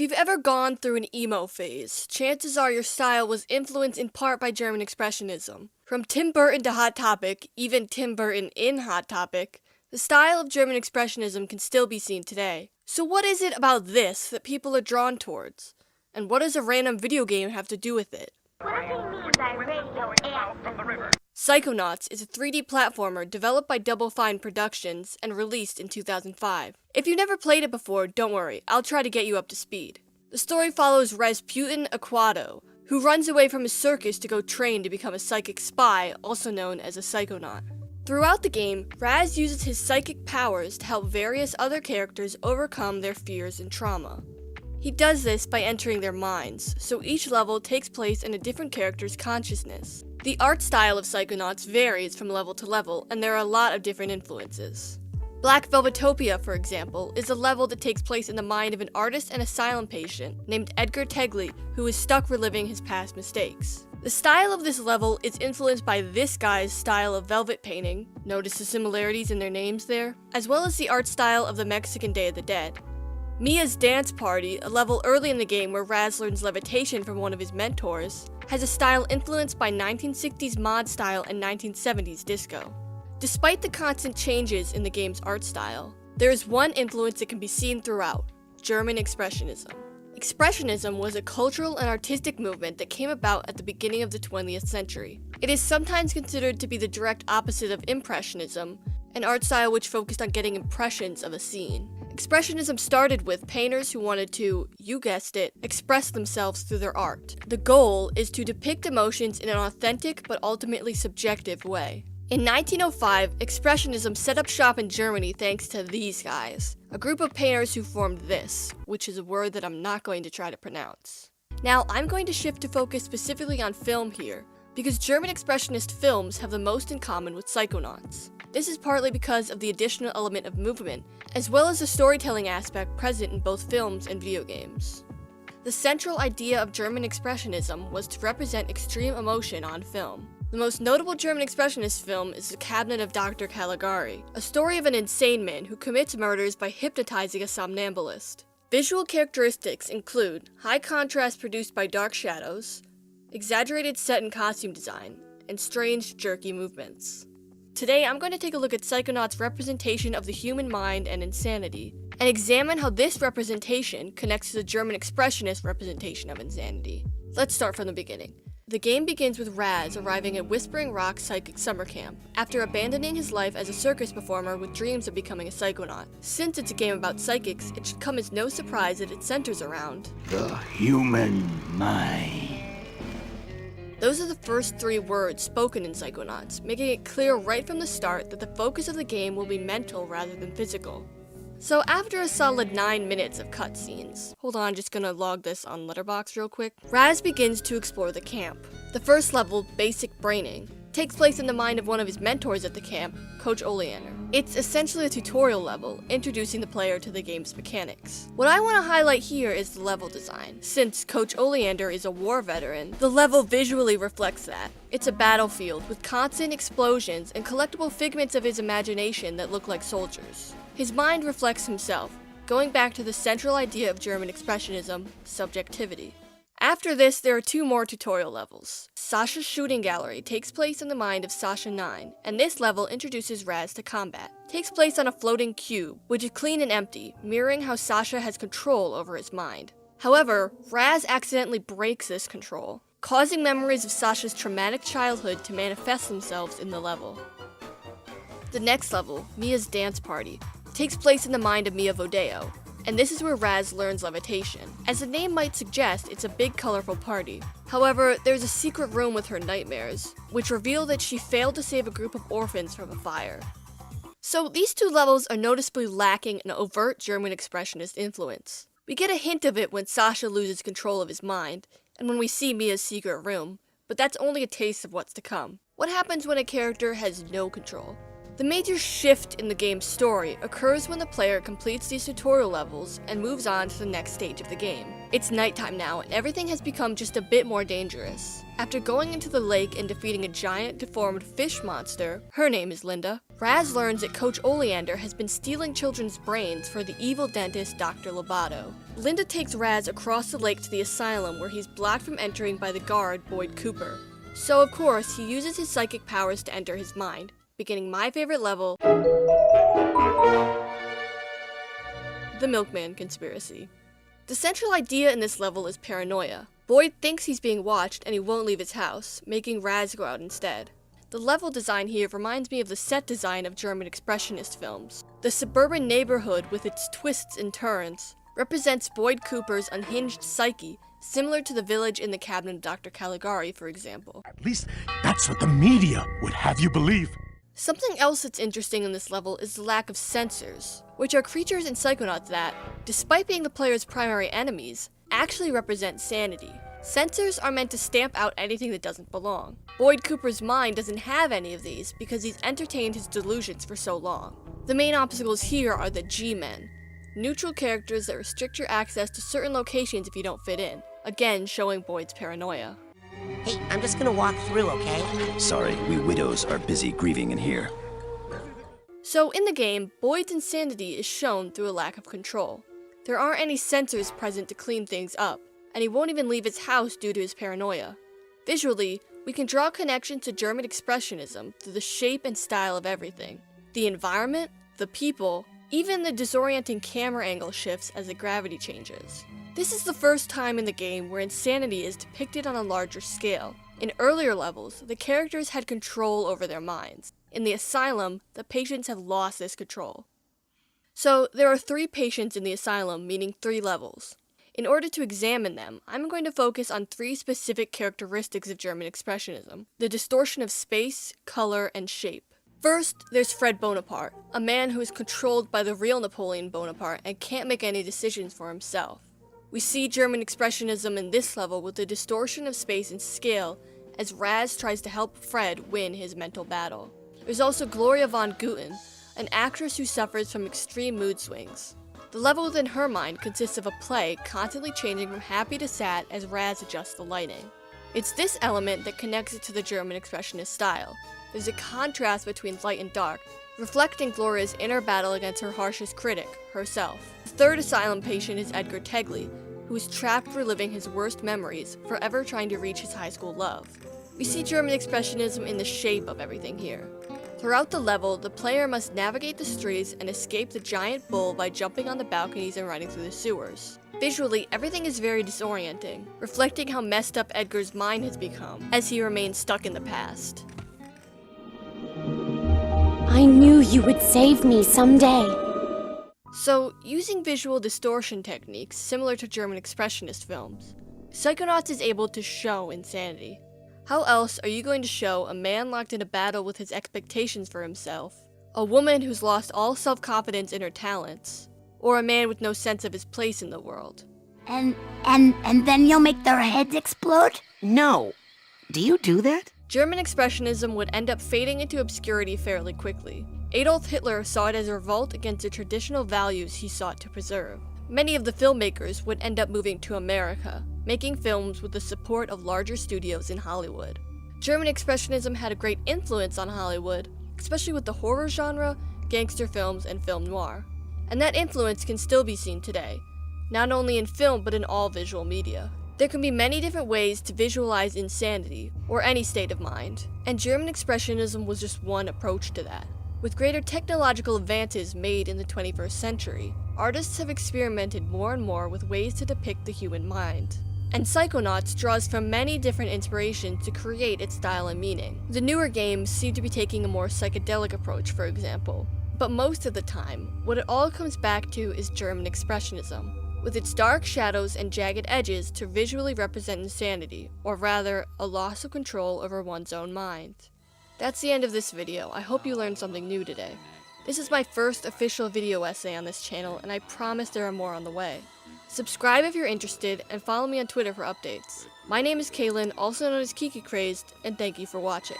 If you've ever gone through an emo phase, chances are your style was influenced in part by German Expressionism. From Tim Burton to Hot Topic, even Tim Burton in Hot Topic, the style of German Expressionism can still be seen today. So what is it about this that people are drawn towards? And what does a random video game have to do with it? What do you mean by radioactive? Psychonauts is a 3D platformer developed by Double Fine Productions and released in 2005. If you've never played it before, don't worry, I'll try to get you up to speed. The story follows Rasputin Aquado, who runs away from his circus to go train to become a psychic spy, also known as a psychonaut. Throughout the game, Raz uses his psychic powers to help various other characters overcome their fears and trauma. He does this by entering their minds, so each level takes place in a different character's consciousness. The art style of Psychonauts varies from level to level, and there are a lot of different influences. Black Velvetopia, for example, is a level that takes place in the mind of an artist and asylum patient named Edgar Tegley, who is stuck reliving his past mistakes. The style of this level is influenced by this guy's style of velvet painting, notice the similarities in their names there, as well as the art style of the Mexican Day of the Dead. Mia's Dance Party, a level early in the game where Raz learns levitation from one of his mentors, has a style influenced by 1960s mod style and 1970s disco. Despite the constant changes in the game's art style, there is one influence that can be seen throughout: German Expressionism. Expressionism was a cultural and artistic movement that came about at the beginning of the 20th century. It is sometimes considered to be the direct opposite of Impressionism, an art style which focused on getting impressions of a scene. Expressionism started with painters who wanted to, you guessed it, express themselves through their art. The goal is to depict emotions in an authentic but ultimately subjective way. In 1905, Expressionism set up shop in Germany thanks to these guys, a group of painters who formed this, which is a word that I'm not going to try to pronounce. Now, I'm going to shift to focus specifically on film here, because German Expressionist films have the most in common with Psychonauts. This is partly because of the additional element of movement, as well as the storytelling aspect present in both films and video games. The central idea of German Expressionism was to represent extreme emotion on film. The most notable German Expressionist film is The Cabinet of Dr. Caligari, a story of an insane man who commits murders by hypnotizing a somnambulist. Visual characteristics include high contrast produced by dark shadows, exaggerated set and costume design, and strange, jerky movements. Today, I'm going to take a look at Psychonauts' representation of the human mind and insanity, and examine how this representation connects to the German Expressionist representation of insanity. Let's start from the beginning. The game begins with Raz arriving at Whispering Rock Psychic Summer Camp, after abandoning his life as a circus performer with dreams of becoming a psychonaut. Since it's a game about psychics, it should come as no surprise that it centers around the human mind. Those are the first 3 words spoken in Psychonauts, making it clear right from the start that the focus of the game will be mental rather than physical. So after a solid 9 minutes of cutscenes, hold on, just gonna log this on Letterboxd real quick, Raz begins to explore the camp. The first level, Basic Braining, takes place in the mind of one of his mentors at the camp, Coach Oleander. It's essentially a tutorial level, introducing the player to the game's mechanics. What I want to highlight here is the level design. Since Coach Oleander is a war veteran, the level visually reflects that. It's a battlefield with constant explosions and collectible figments of his imagination that look like soldiers. His mind reflects himself, going back to the central idea of German Expressionism, subjectivity. After this, there are 2 more tutorial levels. Sasha's Shooting Gallery takes place in the mind of Sasha 9, and this level introduces Raz to combat. It takes place on a floating cube, which is clean and empty, mirroring how Sasha has control over his mind. However, Raz accidentally breaks this control, causing memories of Sasha's traumatic childhood to manifest themselves in the level. The next level, Mia's Dance Party, takes place in the mind of Mia Vodeo, and this is where Raz learns levitation. As the name might suggest, it's a big colorful party. However, there's a secret room with her nightmares, which reveal that she failed to save a group of orphans from a fire. So these 2 levels are noticeably lacking an overt German Expressionist influence. We get a hint of it when Sasha loses control of his mind, and when we see Mia's secret room, but that's only a taste of what's to come. What happens when a character has no control? The major shift in the game's story occurs when the player completes these tutorial levels and moves on to the next stage of the game. It's nighttime now, and everything has become just a bit more dangerous. After going into the lake and defeating a giant deformed fish monster, her name is Linda, Raz learns that Coach Oleander has been stealing children's brains for the evil dentist Dr. Lobato. Linda takes Raz across the lake to the asylum where he's blocked from entering by the guard Boyd Cooper. So of course, he uses his psychic powers to enter his mind, beginning my favorite level, the Milkman Conspiracy. The central idea in this level is paranoia. Boyd thinks he's being watched and he won't leave his house, making Raz go out instead. The level design here reminds me of the set design of German Expressionist films. The suburban neighborhood with its twists and turns represents Boyd Cooper's unhinged psyche, similar to the village in the cabinet of Dr. Caligari, for example. At least that's what the media would have you believe. Something else that's interesting in this level is the lack of censors, which are creatures in Psychonauts that, despite being the player's primary enemies, actually represent sanity. Censors are meant to stamp out anything that doesn't belong. Boyd Cooper's mind doesn't have any of these because he's entertained his delusions for so long. The main obstacles here are the G-Men, neutral characters that restrict your access to certain locations if you don't fit in, again showing Boyd's paranoia. Hey, I'm just gonna walk through, okay? Sorry, we widows are busy grieving in here. So in the game, Boyd's insanity is shown through a lack of control. There aren't any censors present to clean things up, and he won't even leave his house due to his paranoia. Visually, we can draw connections to German Expressionism through the shape and style of everything. The environment, the people, even the disorienting camera angle shifts as the gravity changes. This is the first time in the game where insanity is depicted on a larger scale. In earlier levels, the characters had control over their minds. In the asylum, the patients have lost this control. So, there are 3 patients in the asylum, meaning 3 levels. In order to examine them, I'm going to focus on 3 specific characteristics of German Expressionism: the distortion of space, color, and shape. First, there's Fred Bonaparte, a man who is controlled by the real Napoleon Bonaparte and can't make any decisions for himself. We see German Expressionism in this level with the distortion of space and scale as Raz tries to help Fred win his mental battle. There's also Gloria von Guten, an actress who suffers from extreme mood swings. The level within her mind consists of a play constantly changing from happy to sad as Raz adjusts the lighting. It's this element that connects it to the German Expressionist style. There's a contrast between light and dark, reflecting Gloria's inner battle against her harshest critic, herself. The third asylum patient is Edgar Tegley, who is trapped reliving his worst memories, forever trying to reach his high school love. We see German Expressionism in the shape of everything here. Throughout the level, the player must navigate the streets and escape the giant bull by jumping on the balconies and running through the sewers. Visually, everything is very disorienting, reflecting how messed up Edgar's mind has become, as he remains stuck in the past. I knew you would save me someday. So, using visual distortion techniques similar to German Expressionist films, Psychonauts is able to show insanity. How else are you going to show a man locked in a battle with his expectations for himself, a woman who's lost all self-confidence in her talents, or a man with no sense of his place in the world? And then you'll make their heads explode? No. Do you do that? German Expressionism would end up fading into obscurity fairly quickly. Adolf Hitler saw it as a revolt against the traditional values he sought to preserve. Many of the filmmakers would end up moving to America, making films with the support of larger studios in Hollywood. German Expressionism had a great influence on Hollywood, especially with the horror genre, gangster films, and film noir. And that influence can still be seen today, not only in film but in all visual media. There can be many different ways to visualize insanity, or any state of mind, and German Expressionism was just one approach to that. With greater technological advances made in the 21st century, artists have experimented more and more with ways to depict the human mind. And Psychonauts draws from many different inspirations to create its style and meaning. The newer games seem to be taking a more psychedelic approach, for example, but most of the time, what it all comes back to is German Expressionism, with its dark shadows and jagged edges to visually represent insanity, or rather, a loss of control over one's own mind. That's the end of this video. I hope you learned something new today. This is my first official video essay on this channel, and I promise there are more on the way. Subscribe if you're interested, and follow me on Twitter for updates. My name is Queline, also known as kikikrazed, and thank you for watching.